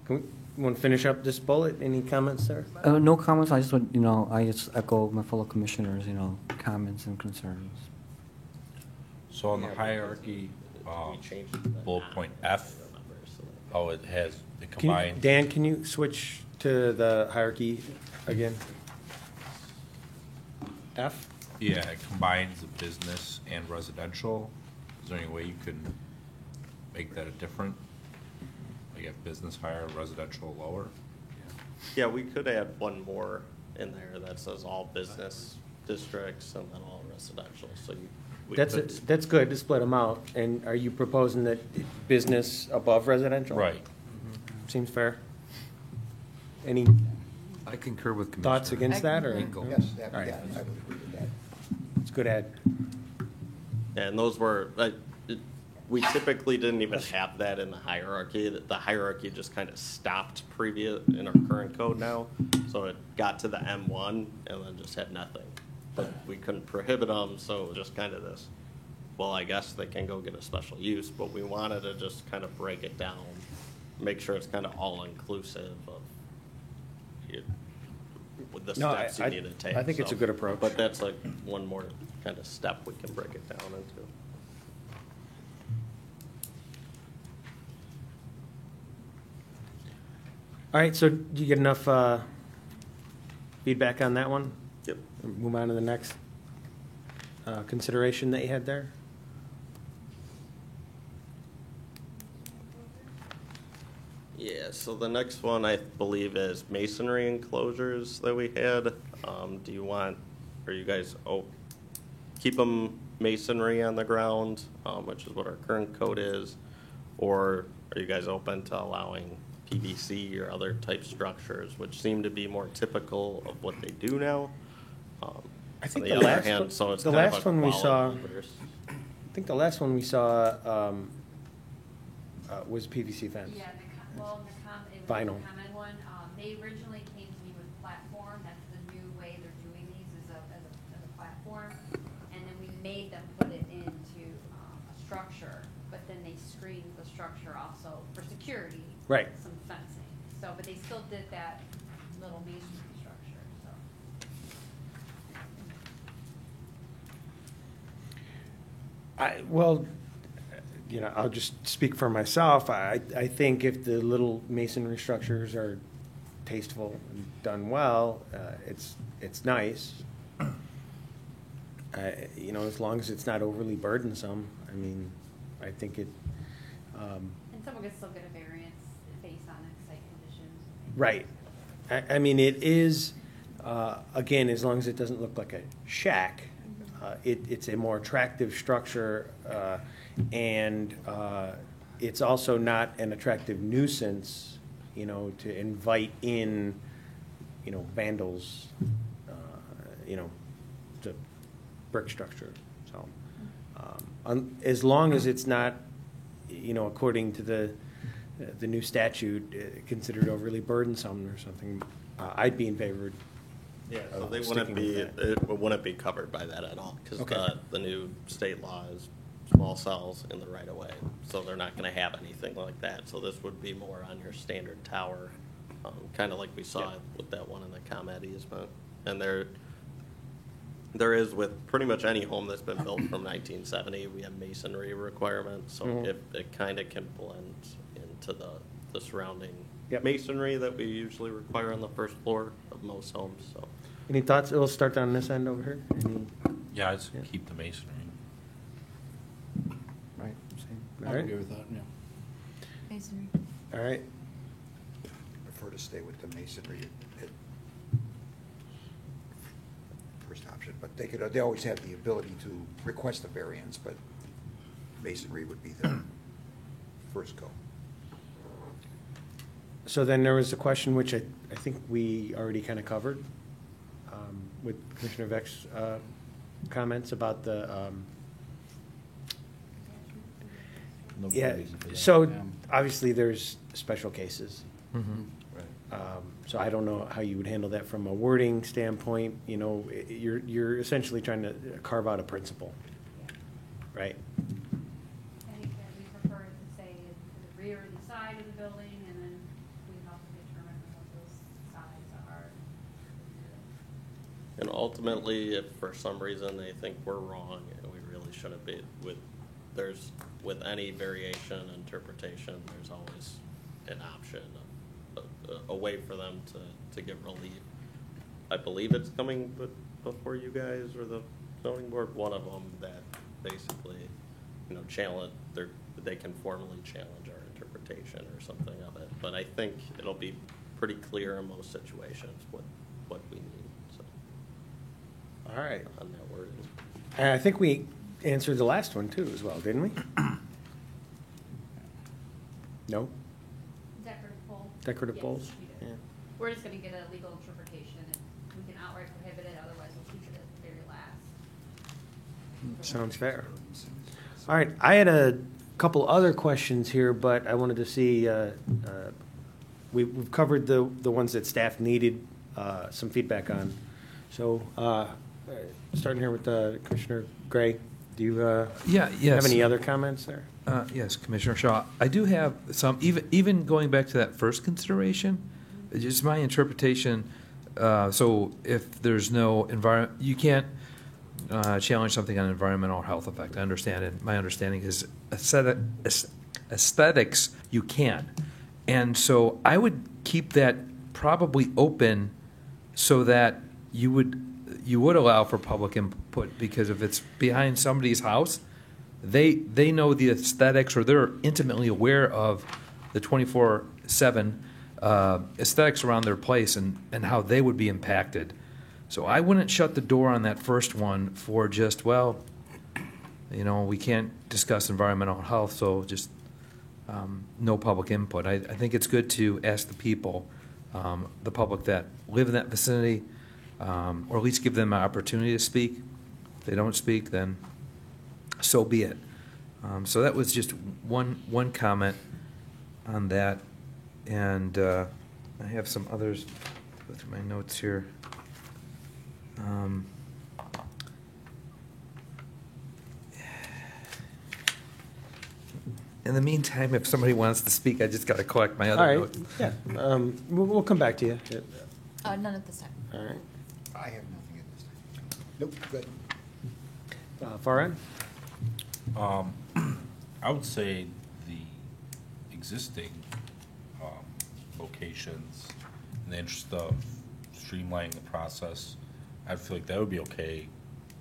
Can we, want to finish up this bullet? Any comments there? No comments. I just want, I just echo my fellow commissioners, comments and concerns. So on the hierarchy, We changed the bullet point F, I remember, so- how it has, it Can you- combines. Dan, can you switch to the hierarchy again? F? Yeah, it combines the business and residential. Is there any way you can make that a different? Like have business higher, residential lower? Yeah, we could add one more in there that says all business districts and then all residential, so we could. That's good to split them out. And are you proposing that business above residential? Right. Seems fair. Any I concur with Commissioner. thoughts against that, or? Engel. Yes, All right. yeah, I would agree with that. It's a good add. And those were, we typically didn't even have that in the hierarchy. The hierarchy just kind of stopped in our current code now. So it got to the M1 and then just had nothing. But we couldn't prohibit them, so it was just kind of this, well, I guess they can go get a special use, but we wanted to just kind of break it down, make sure it's kind of all-inclusive of with the No, steps you need to take. I think it's a good approach. But that's like one more kind of step we can break it down into. All right, so do you get enough feedback on that one? Yep. Move on to the next consideration that you had there. Yeah, so the next one I believe is masonry enclosures that we had. Do you want, or you guys, keep them masonry on the ground, which is what our current code is? Or are you guys open to allowing PVC or other type structures, which seem to be more typical of what they do now? I think on the other last hand, one- so it's the kind of last a one we saw- quality versus- I think the last one we saw was PVC fence. Yeah, it was Vinyl. the common one. They originally came to me with platform. That's the new way they're doing these is as a platform. And then we made them put it into a structure, but then they screened the structure also for security. Right. Some fencing. So, but they still did that little masonry structure, so. I'll just speak for myself. I think if the little masonry structures are tasteful and done well, it's nice. As long as it's not overly burdensome. I mean, I think it. And someone could still get a variance based on site conditions. Right. I mean, it is, again, as long as it doesn't look like a shack, It's a more attractive structure, and it's also not an attractive nuisance, you know, to invite in, you know, vandals, you know, to brick structure. So, as long as it's not, you know, according to the new statute, considered overly burdensome or something, I'd be in favor. Yeah, so of they sticking with that. it wouldn't be covered by that at all, because Okay. the new state law is small cells in the right of way, so they're not gonna have anything like that, so this would be more on your standard tower, kinda like we saw Yeah. with that one in the ComEd easement. And there is with pretty much any home that's been built from 1970, we have masonry requirements, so Mhm. it kinda can blend into the surrounding Yep. masonry that we usually require on the first floor of most homes, so. Any thoughts? We'll start down this end over here. Any- Yeah, I'd Yeah. keep the masonry. Right, same. All right. with that, yeah. Masonry. All right. Prefer to stay with the masonry at first option, but they always have the ability to request a variance, but masonry would be the first go. So then there was a question which I think we already kind of covered with Commissioner Veck's comments about the, No good yeah, reason for that, so yeah. obviously there's special cases. Right. So I don't know how you would handle that from a wording standpoint, you know, you're essentially trying to carve out a principle, right? I think that we prefer it to say the rear and the side of the building, and then we help determine what those sides are. And ultimately, if for some reason they think we're wrong, and we really shouldn't be, with any variation interpretation, there's always an option, a way for them to get relief. I believe it's coming before you guys or the zoning board, one of them that basically, you know, they can formally challenge our interpretation or something of it. But I think it'll be pretty clear in most situations what we need, so, All right. on that wording. And I think we answered the last one too as well, didn't we? No? Decorative pole? Decorative Yes, poles? we do. Yeah. We're just gonna get a legal interpretation, and we can outright prohibit it, otherwise we'll keep it at the very last. Sounds fair. All right, I had a couple other questions here, but I wanted to see, we've covered the ones that staff needed some feedback on. So, starting here with Commissioner Gray, do you Yeah, yes. have any other comments there? Yes, Commissioner Shaw. I do have some, even going back to that first consideration, just my interpretation, so if there's no environment, you can't challenge something on environmental or health effect. I understand it. My understanding is aesthetics, you can. And so I would keep that probably open so that you would allow for public input, because if it's behind somebody's house, they know the aesthetics, or they're intimately aware of the 24/7 aesthetics around their place and how they would be impacted. So I wouldn't shut the door on that first one for just, well, you know, we can't discuss environmental health, so just no public input. I think it's good to ask the people, the public that live in that vicinity, or at least give them an opportunity to speak. If they don't speak, then so be it. So that was just one comment on that, and I have some others. Go through my notes here. In the meantime, if somebody wants to speak, I just got to collect my All other right, notes. yeah, we'll come back to you. None at this time. All right. I have nothing at this time. Nope, good. Far end? I would say the existing locations, in the interest of streamlining the process, I feel like that would be okay,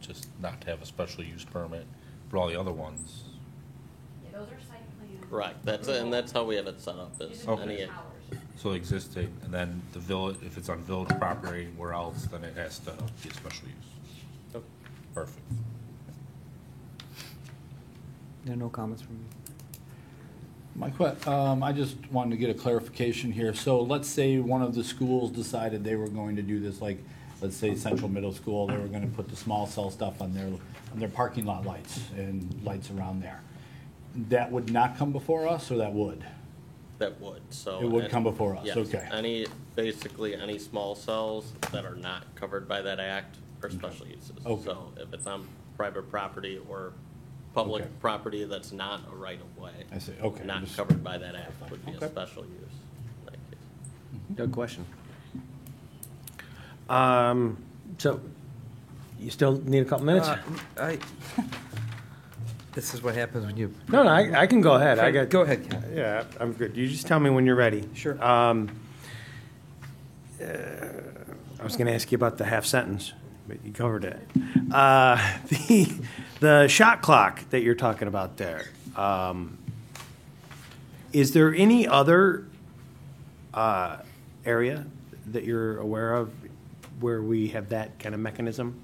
just not to have a special use permit, but all the other ones. Yeah, those are site plan. Right, that's how we have it set up, is Okay. any, Towers. So existing, and then the village, if it's on village property, where else, then it has to be a special use. Yep. Perfect. There are no comments from me. I just wanted to get a clarification here. So let's say one of the schools decided they were going to do this, like, let's say Central Middle School, they were gonna put the small cell stuff on their parking lot lights and lights around there. That would not come before us, or that would? That would, so. It would come before us, Yes. okay. Basically, any small cells that are not covered by that act are special uses. Okay. So if it's on private property or public Okay. property that's not a right-of-way. I see, okay. Not Just- covered by that act would be a Okay. special use in that case. Doug, question? So, you still need a couple minutes? This is what happens when you. No, I can go ahead. I got. Go ahead, Ken. Yeah, I'm good. You just tell me when you're ready. Sure. I was going to ask you about the half sentence, but you covered it. The shot clock that you're talking about there. Is there any other area that you're aware of where we have that kind of mechanism?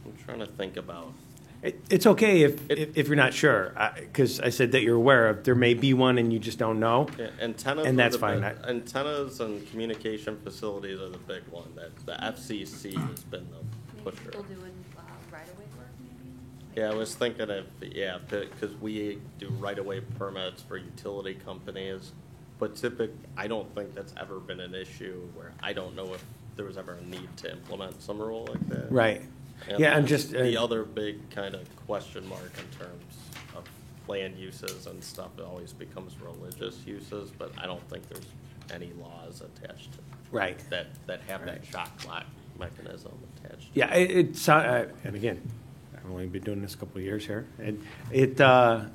I'm trying to think about, It's okay if you're not sure, because I said that you're aware of. There may be one and you just don't know. yeah, antennas. And are that's the fine. big- Antennas and communication facilities are the big one. That the FCC has been the Maybe pusher. people doing right-of-way work, maybe? Yeah, I was thinking of, because we do right-of-way permits for utility companies, but I don't think that's ever been an issue where I don't know if there was ever a need to implement some rule like that. Right. And Yeah, I'm just. the other big kind of question mark in terms of land uses and stuff, it always becomes religious uses, but I don't think there's any laws attached to Right. that have that shot clock mechanism attached. Yeah, and again, I've only been doing this a couple of years here, and I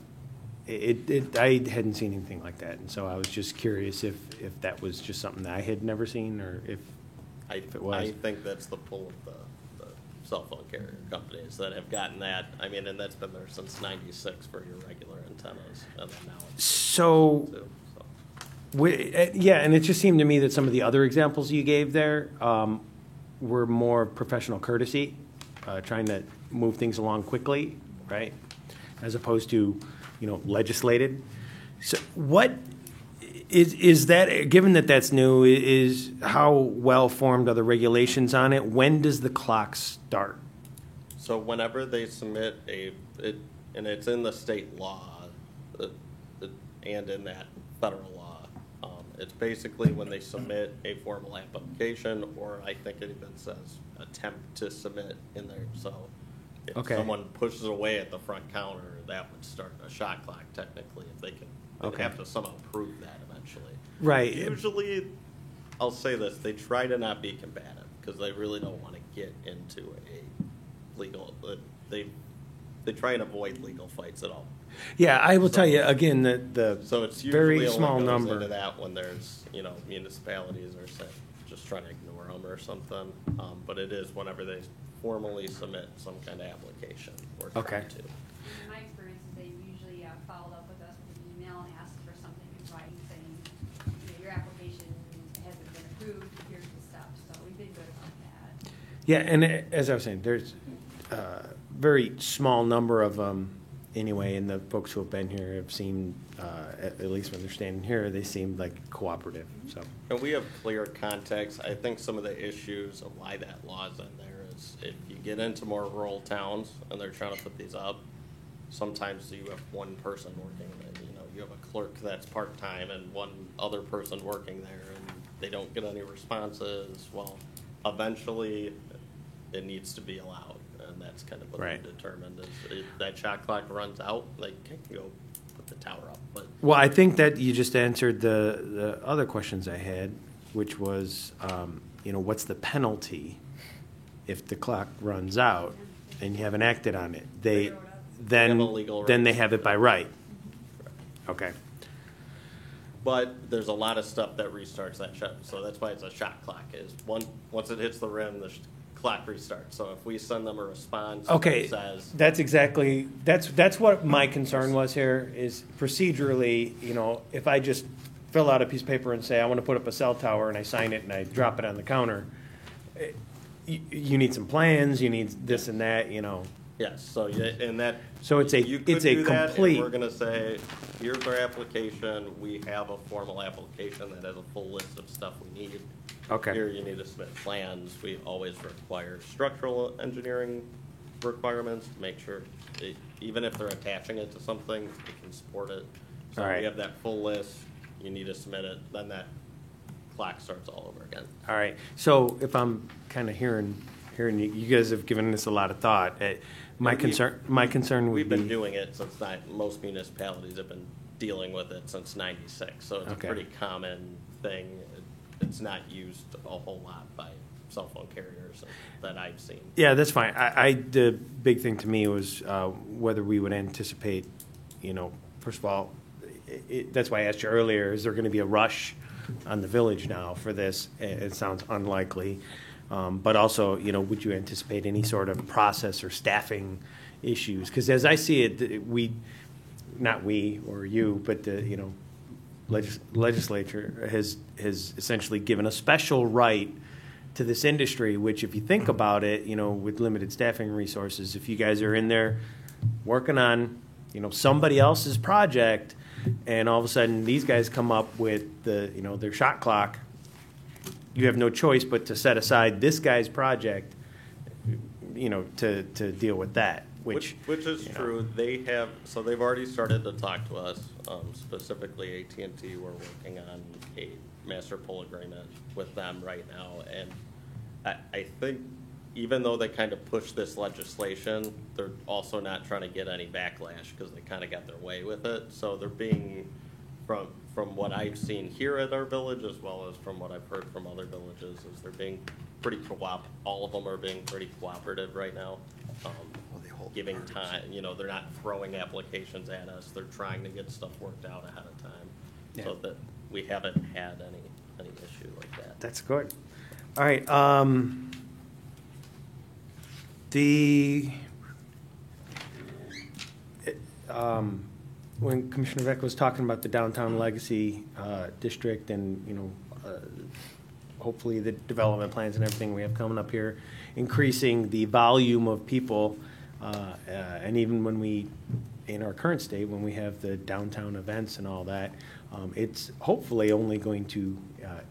hadn't seen anything like that, and so I was just curious if that was just something that I had never seen, or if it was. I think that's the pull of the cell phone carrier companies that have gotten that. I mean, and that's been there since '96 for your regular antennas, and then now it's So, too, so. yeah, and it just seemed to me that some of the other examples you gave there were more professional courtesy, trying to move things along quickly, right? As opposed to, legislated. So what is that, given that that's new, is how well-formed are the regulations on it? When does the clock start? So whenever they submit and it's in the state law, and in that federal law, it's basically when they submit a formal application, or I think it even says attempt to submit in there. So if Okay. someone pushes away at the front counter, that would start a shot clock technically, if they can. They'd Okay. have to somehow prove that eventually. Right. Usually, I'll say this, they try to not be combative, because they really don't want to get into a legal, they try and avoid legal fights at all. Yeah, I will tell you, again, that the So it's very usually small only goes number. into that when there's, municipalities are say, just trying to ignore them or something. But it is whenever they formally submit some kind of application or try Okay. to. In my experience, they've usually followed up with us with an email and asked for something in writing saying, your application hasn't been approved, here's the steps. So we've been good about that. Yeah, and as I was saying, there's a very small number of them anyway, and the folks who have been here have seemed, at least when they're standing here, they seem like cooperative, so. And we have clear context. I think some of the issues of why that law's in there is if you get into more rural towns and they're trying to put these up, sometimes you have one person working, you have a clerk that's part-time and one other person working there, and they don't get any responses. Well, eventually, it needs to be allowed, and that's kind of what Right. they determined is if that shot clock runs out, they can go put the tower up. But Well, I think that you just answered the other questions I had, which was, what's the penalty if the clock runs out and you haven't acted on it? They have a legal Then they right. have it by right. Okay. But there's a lot of stuff that restarts that shot, so that's why it's a shot clock. Once it hits the rim, the clock restarts. So if we send them a response Okay, that says, that's what my concern was here, is procedurally, if I just fill out a piece of paper and say, I want to put up a cell tower, and I sign it and I drop it on the counter, you need some plans, you need this and that, you know. Yes, so, and that. So it's a- you could it's a do that, and complete- We're gonna say, here's our application, we have a formal application that has a full list of stuff we need. Okay. Here, you need to submit plans, we always require structural engineering requirements to make sure, even if they're attaching it to something, it can support it. So All right. we have that full list, you need to submit it, then that clock starts all over again. All right, so if I'm kind of hearing you guys have given this a lot of thought. My Yeah, concern would We've be. been doing it since most municipalities have been dealing with it since '96, so it's Okay. a pretty common thing. It's not used a whole lot by cell phone carriers that I've seen. Yeah, that's fine. The big thing to me was whether we would anticipate, first of all, that's why I asked you earlier, is there going to be a rush on the village now for this? It sounds unlikely. But also, would you anticipate any sort of process or staffing issues? Because as I see it, not we or you, but the, legislature has essentially given a special right to this industry, which if you think about it, with limited staffing resources, if you guys are in there working on, somebody else's project, and all of a sudden these guys come up with their shot clock, you have no choice but to set aside this guy's project, to deal with that. Which is true. They've already started to talk to us. Specifically, AT&T. We're working on a master pole agreement with them right now, and I think even though they kind of push this legislation, they're also not trying to get any backlash because they kind of got their way with it. So they're being, from what I've seen here at our village, as well as from what I've heard from other villages, is they're being pretty all of them are being pretty cooperative right now. Giving time, they're not throwing applications at us. They're trying to get stuff worked out ahead of time, so that we haven't had any issue like that. That's good. All right. When Commissioner Beck was talking about the downtown legacy district and, hopefully the development plans and everything we have coming up here, increasing the volume of people, and even when in our current state, when we have the downtown events and all that, it's hopefully only going to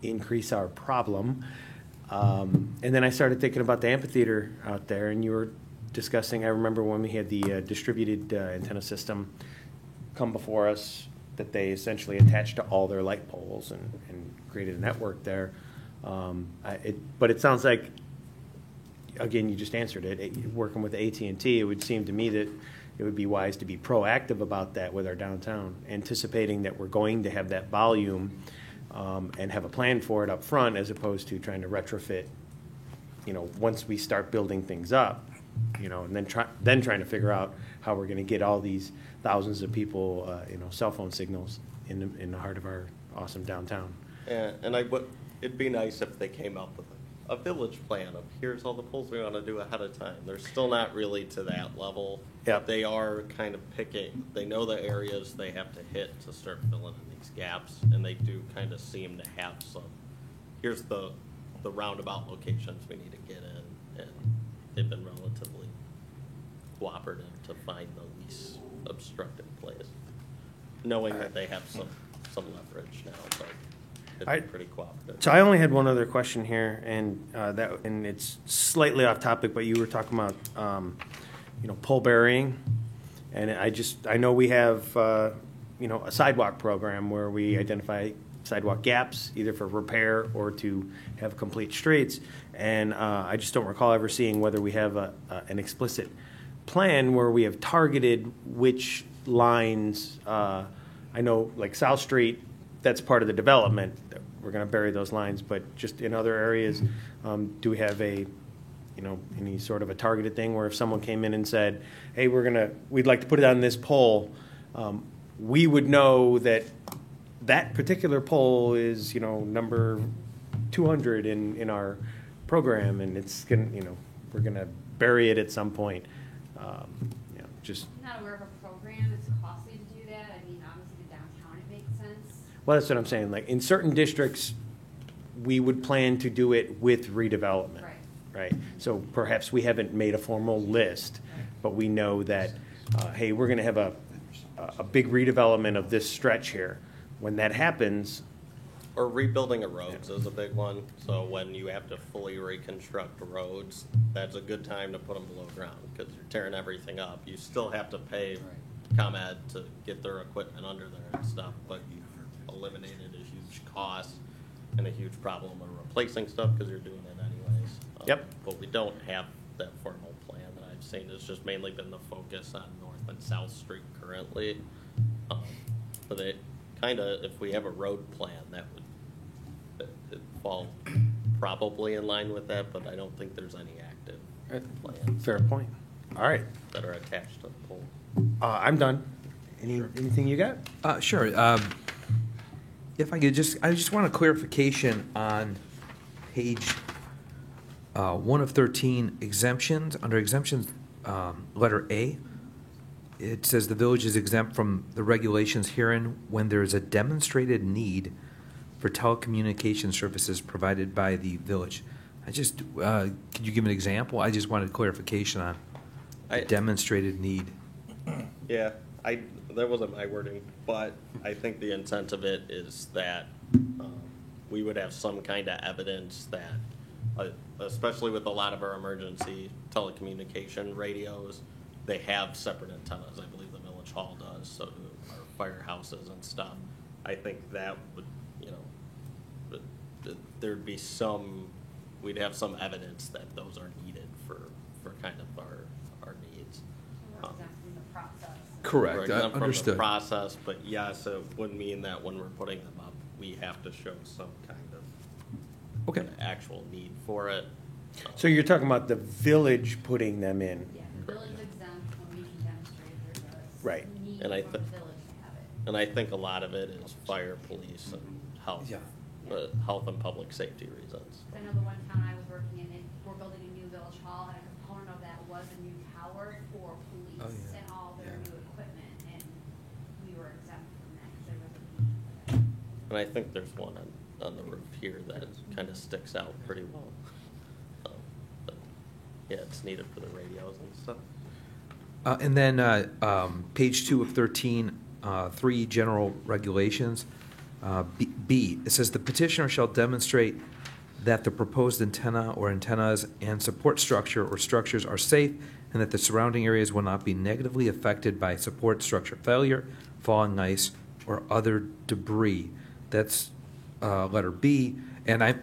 increase our problem. And then I started thinking about the amphitheater out there, and you were discussing, I remember when we had the distributed antenna system come before us, that they essentially attached to all their light poles and created a network there. But it sounds like, again, you just answered it. Working with AT&T, it would seem to me that it would be wise to be proactive about that with our downtown, anticipating that we're going to have that volume and have a plan for it up front, as opposed to trying to retrofit, once we start building things up, and then trying to figure out how we're going to get all these thousands of people, cell phone signals in the heart of our awesome downtown. And it'd be nice if they came up with a village plan of here's all the poles we want to do ahead of time. They're still not really to that level. Yep. They are kind of picking. They know the areas they have to hit to start filling in these gaps, and they do kind of seem to have some. Here's the roundabout locations we need to get in, and they've been relatively cooperative to find the least obstructed place, knowing that they have some leverage now, but they've been pretty cooperative. So I only had one other question here, and it's slightly off topic, but you were talking about pole burying, and I know we have a sidewalk program where we identify sidewalk gaps either for repair or to have complete streets, and I just don't recall ever seeing whether we have an explicit plan where we have targeted which lines. I know, like South Street, that's part of the development. We're going to bury those lines, but just in other areas, do we have any sort of a targeted thing where if someone came in and said, "Hey, we'd like to put it on this pole," we would know that particular pole is number 200 in our program, and it's we're gonna bury it at some point. Just. I'm not aware of a program. It's costly to do that. I mean, obviously the downtown, it makes sense. Well, that's what I'm saying. Like in certain districts, we would plan to do it with redevelopment. Right. right? So perhaps we haven't made a formal list, but we know that, hey, we're gonna have a big redevelopment of this stretch here. When that happens, Or rebuilding of roads is a big one. So when you have to fully reconstruct roads, that's a good time to put them below ground because you're tearing everything up. You still have to pay ComEd to get their equipment under there and stuff, but you've eliminated a huge cost and a huge problem of replacing stuff because you're doing it anyways. Yep. But we don't have that formal plan that I've seen. It's just mainly been the focus on North and South Street currently. But it kind of, if we have a road plan, that would it'd fall probably in line with that, but I don't think there's any active plans fair point. All right, that are attached to the pole. I'm done. Anything you got? Sure. If I could I just want a clarification on page 1 of 13 exemptions. Under exemptions, letter A, it says the village is exempt from the regulations herein when there is a demonstrated need for telecommunication services provided by the village. Could you give an example? I just wanted clarification on the demonstrated need. Yeah, that wasn't my wording, but I think the intent of it is that we would have some kind of evidence that, especially with a lot of our emergency telecommunication radios, they have separate antennas. I believe the village hall does, so do our firehouses and stuff. I think that would, there'd be we'd have some evidence that those are needed for kind of our needs. We're exempt from the process. Correct. We're exempt from the Understood. process, but yes, it would mean that when we're putting them up, we have to show some kind of actual need for it. So you're talking about the village putting them in? Yeah, the village is exempt when we can demonstrate there's a Right. need And I for the thi- village to have it. And I think a lot of it is fire, police, and health. Yeah. Health and public safety reasons. I know the one town I was working in, we're building a new village hall, and a component of that was a new tower for police Oh, yeah. and all their new equipment, and we were exempt from that because there was a need for that. And I think there's one on the roof here that kind of sticks out pretty well. But yeah, it's needed for the radios and stuff. And then page 2 of 13, 3 general regulations. B, it says the petitioner shall demonstrate that the proposed antenna or antennas and support structure or structures are safe and that the surrounding areas will not be negatively affected by support structure failure, falling ice, or other debris. That's letter B. And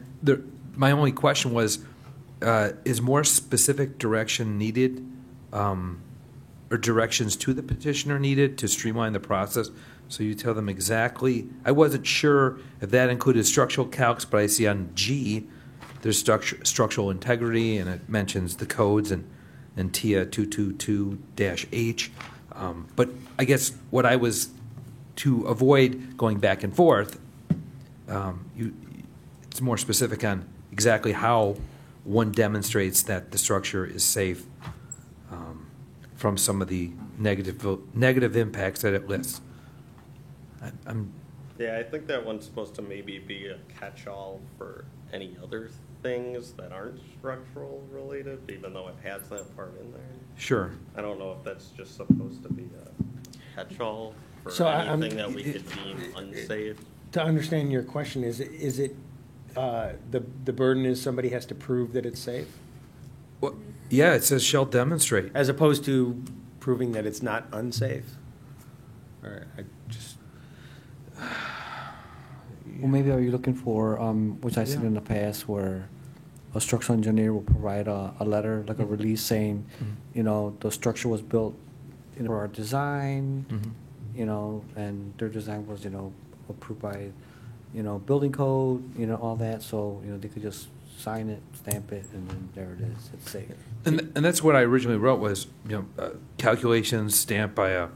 my only question was, is more specific direction needed, or directions to the petitioner needed to streamline the process? So you tell them exactly. I wasn't sure if that included structural calcs, but I see on G, there's structural integrity, and it mentions the codes and TIA 222-H. But I guess what I was to avoid going back and forth, it's more specific on exactly how one demonstrates that the structure is safe from some of the negative impacts that it lists. Yeah, I think that one's supposed to maybe be a catch-all for any other things that aren't structural related, even though it has that part in there. Sure. I don't know if that's just supposed to be a catch-all for So anything that we could deem unsafe. To understand your question, is it the burden is somebody has to prove that it's safe, Well, yeah, it says shall demonstrate. as opposed to proving that it's not unsafe? Or I just Well, maybe are you looking for, which I've seen in the past, where a structural engineer will provide a letter, like a release saying, the structure was built for our design, and their design was, approved by, building code, all that, so, they could just sign it, stamp it, and then there it is, it's safe. And that's what I originally wrote was, calculations stamped by a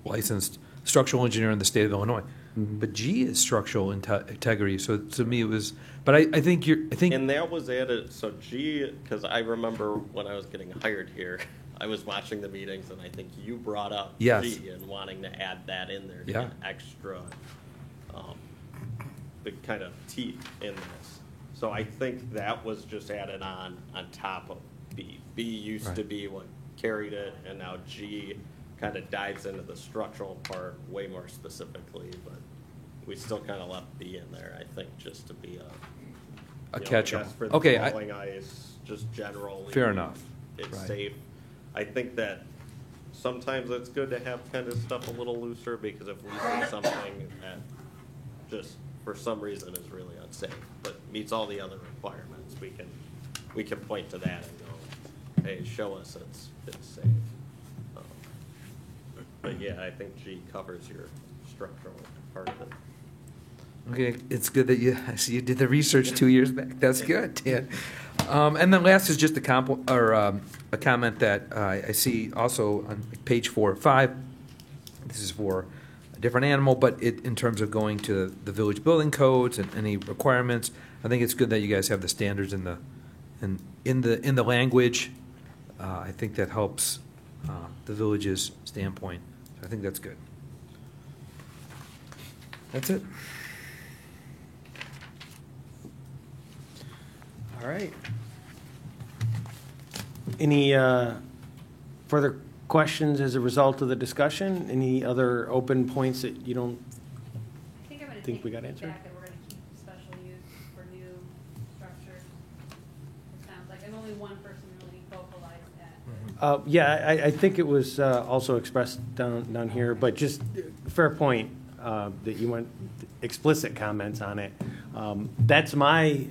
licensed structural engineer in the state of Illinois. Mhm. But G is structural integrity, so to me it was, but I think And that was added, so G, because I remember when I was getting hired here, I was watching the meetings and I think you brought up Yes. G and wanting to add that in there to Yeah. get extra, the kind of teeth in this. So I think that was just added on top of B. B used to Right. be what carried it, and now G kind of dives into the structural part way more specifically, but we still kind of left B in there, I think, just to be A you know, I catch-all. guess for the Okay, falling ice, just generally. Fair enough. It's Right. safe. I think that sometimes it's good to have kind of stuff a little looser, because if we see something that just for some reason is really unsafe, but meets all the other requirements, we can point to that and go, hey, show us it's safe. But yeah, I think G covers your structural part of it. Okay, it's good that I see you did the research 2 years back. That's good, Dan. And then last is just a comment that I see also on page 4 or 5. This is for a different animal, but in terms of going to the village building codes and any requirements, I think it's good that you guys have the standards in the language. I think that helps the village's standpoint. So I think that's good. That's it. All right. Any further questions as a result of the discussion? Any other open points that you don't I think I'm gonna think take we got the answered? feedback that we're gonna keep special use for new structures. It sounds like, and only one person really vocalized that. Yeah, I think it was also expressed down here, but just fair point that you went explicit comments on it. That's my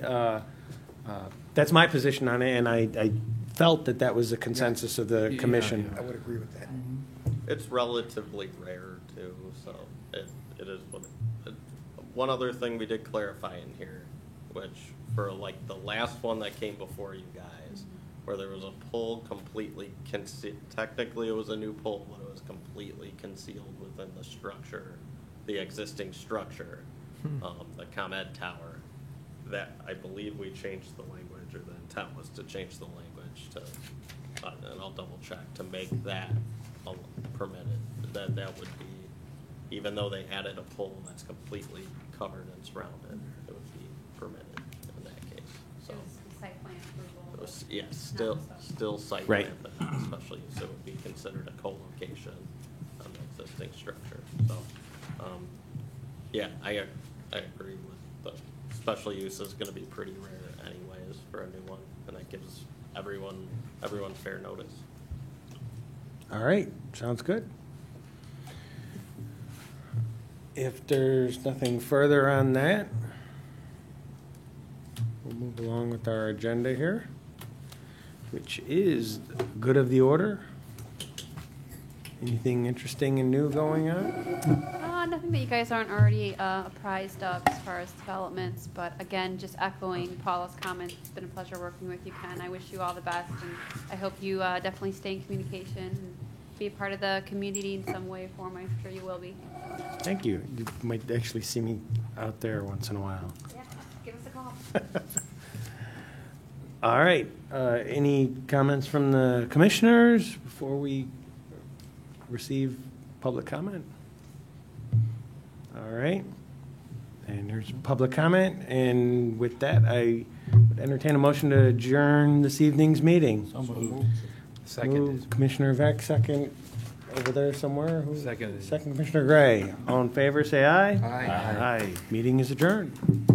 position on it, and I felt that was a consensus of the commission. I would agree with that. It's relatively rare too, so it is what one other thing we did clarify in here, which for like the last one that came before you guys, where there was a pole completely technically it was a new pole, but it was completely concealed within the structure, the existing structure, the ComEd tower. That I believe we changed the language, or the intent was to change the language to, and I'll double check, to make that permitted. That would be, even though they added a pole that's completely covered and surrounded, it would be permitted in that case. So It was the site plan approval. it was, but yes, not the special. still site Right. plan, but not special use. So it would be considered a co-location on the existing structure. So, yeah, I agree with the special use is gonna be pretty rare anyways for a new one, and that gives everyone fair notice. All right, sounds good. If there's nothing further on that, we'll move along with our agenda here, which is good of the order. Anything interesting and new going on? Nothing that you guys aren't already apprised of as far as developments, but again, just echoing Paula's comments, it's been a pleasure working with you, Ken. I wish you all the best, and I hope you definitely stay in communication and be a part of the community in some way or form. I'm sure you will be. Thank you. You might actually see me out there once in a while. Yeah, give us a call. All right, any comments from the commissioners before we receive public comment? All right, and there's public comment, and with that, I would entertain a motion to adjourn this evening's meeting. Moved. Commissioner Vec, second, over there somewhere. Who? Second. Second, Commissioner Gray. All in favor, say aye. Aye. Aye. Meeting is adjourned.